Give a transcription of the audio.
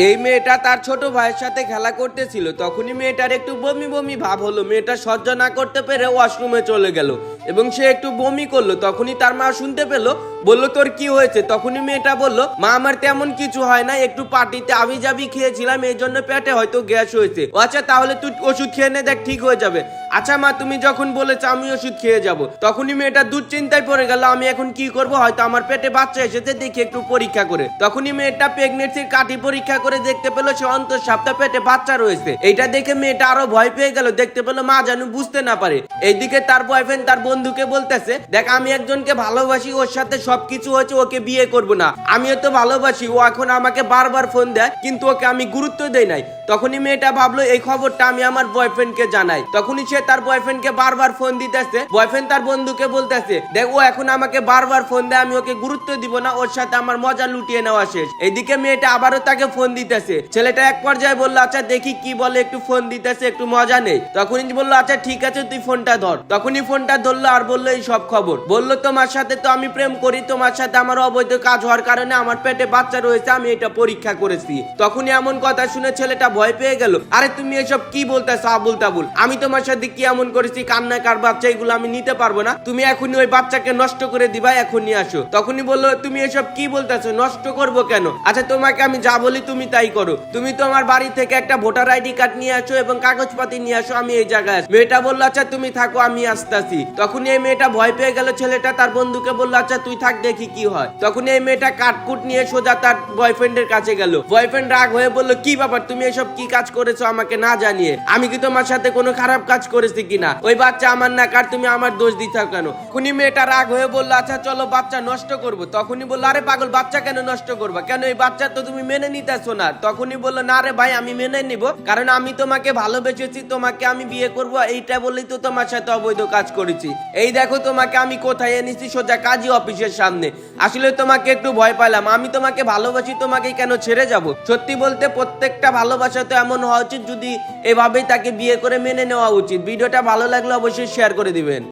এই মেয়েটা তার ছোট ভাইয়ের সাথে খেলা করতেছিল, তখনই মেয়েটার একটু বমি বমি ভাব হলো। মেয়েটা সহ্য না করতে পেরে ওয়াশরুমে চলে গেল এবং সে একটু বমি করলো। তখনই তার মা শুনতে পেলো, বলল তোর কি হয়েছে? তখনই মেয়েটা বলল, মা আমার তেমন কিছু হয় না, একটু পার্টিতে আবিজাবি খেয়েছিলাম, এই জন্য পেটে হয়তো গ্যাস হয়েছে। আচ্ছা তাহলে তুই ওষুধ খেয়ে নে, দেখ ঠিক হয়ে যাবে। আচ্ছা মা তুমি যখন বলেছো আমি ওষুধ খেয়ে যাব। তখনই মেয়েটা দুশ্চিন্তায় পড়ে গেল, আমি এখন কি করব, হয়তো আমার পেটে বাচ্চা এসেছে, দেখি একটু পরীক্ষা করে। তখনই মেয়েটা প্রেগনেন্সির কাঠি পরীক্ষা করে দেখতে পেলো সে অন্তঃসত্ত্বা পেটে বাচ্চা রয়েছে। এইটা দেখে মেয়েটা আরো ভয় পেয়ে গেল, দেখতে পেলো মা যেন বুঝতে না পারে। এইদিকে তার বয়ফ্রেন্ড তার বন্ধুকে বলতেছে, দেখ আমি একজনকে ভালোবাসি, ওর সাথে সবকিছু হয়েছে, ওকে বিয়ে করব না। আমিও তো ভালোবাসি, ও এখন আমাকে বারবার ফোন দেয় কিন্তু ওকে আমি গুরুত্ব দেই নাই। তখনই মেয়েটা ভাবলো এই খবরটা আমি আমার বয়ফ্রেন্ডকে জানাই। তখনই সে তার বয়ফ্রেন্ডকে বারবার ফোন দিতেছে। বয়ফ্রেন্ড তার বন্ধুকে বলতেছে, দেখ ও এখন আমাকে বারবার ফোন দেয়, আমি ওকে গুরুত্ব দিব না, ওর সাথে আমার মজা লুটিয়ে নেওয়া শেষ। এইদিকে মেয়েটা আবারও তাকে ফোন দিতেছে। ছেলেটা এক পর্যায়ে বললো, আচ্ছা দেখি কি বলে, একটু ফোন দিতেছে, একটু মজা নেই। তখনই বললো, আচ্ছা ঠিক আছে তুই ফোনটা ধর। তখনই ফোনটা ধরলো আর বললো এই সব খবর। বললো তোমার সাথে তো আমি প্রেম করি, তোমার সাথে আমার অবৈধ কাজ হওয়ার কারণে আমার পেটে বাচ্চা রয়েছে, আমি এটা পরীক্ষা করেছি। তখনই এমন কথা শুনে ছেলেটা ভয় পেয়ে গেল। আরে তুমি এসব কি বলতেছো আবুল তাবুল? আমি তোমার সাথে কি এমন করেছি? কান্না কার বাচ্চা, এগুলো আমি নিতে পারবো না। তুমি এখনই ওই বাচ্চাকে নষ্ট করে দিবা, এখনই আসো। তখনই বললো, তুমি এসব কি বলতেছো? নষ্ট করবো কেন? আচ্ছা তোমাকে আমি যা বলি তুমি তাই করো। তুমি তোমার বাড়ি থেকে একটা ভোটার আইডি কার্ড নিয়ে আসো এবং কাগজপাতি নিয়ে আসো, আমি এই জায়গায়। মেয়েটা বললো, আচ্ছা তুমি থাকো আমি আসতেছি। তখনই এই মেয়েটা ভয় পেয়ে গেল। ছেলেটা তার বন্ধুকে বললো, আচ্ছা তুই থাক দেখি কি হয়। তখন এই মেয়েটা কাটকুট নিয়ে সোজা তার বয়ফ্রেন্ডের কাছে গেল। বয়ফ্রেন্ড রাগ হয়ে বললো, কি ব্যাপার, তুমি এসব কি কাজ করেছো আমাকে না জানিয়ে? আমি কি তোমার সাথে কোনো খারাপ কাজ করেছি কিনা? ওই বাচ্চা আমার না, কার তুমি আমার দোষ দিতে কেন? তখনই মেয়েটা রাগ হয়ে বললো, আচ্ছা চলো বাচ্চা নষ্ট করবো। তখনই বললো, আরে পাগল, বাচ্চা কেন নষ্ট করবা? কেন এই বাচ্চা তো তুমি মেনে নিতেছো না? তখনই বললো, না রে ভাই আমি মেনে নিব, কারণ আমি তোমাকে ভালোবেসেছি, তোমাকে আমি বিয়ে করব, এইটা বলেই তো তোমার সাথে অবৈধ কাজ করেছি। এই দেখো তোমাকে আমি কোথায় এনেছি, সোজা কাজী অফিসের সামনে। আসলে তোমাকে একটু ভয় পাইলাম, আমি তোমাকে ভালোবাসি, তোমাকে কেন ছেড়ে যাব? সত্যি বলতে প্রত্যেকটা ভালোবাসা তো এমন হওয়া উচিত, যদি এভাবেই তাকে বিয়ে করে মেনে নেওয়া উচিত। ভিডিওটা ভালো লাগলে অবশ্যই শেয়ার করে দিবেন।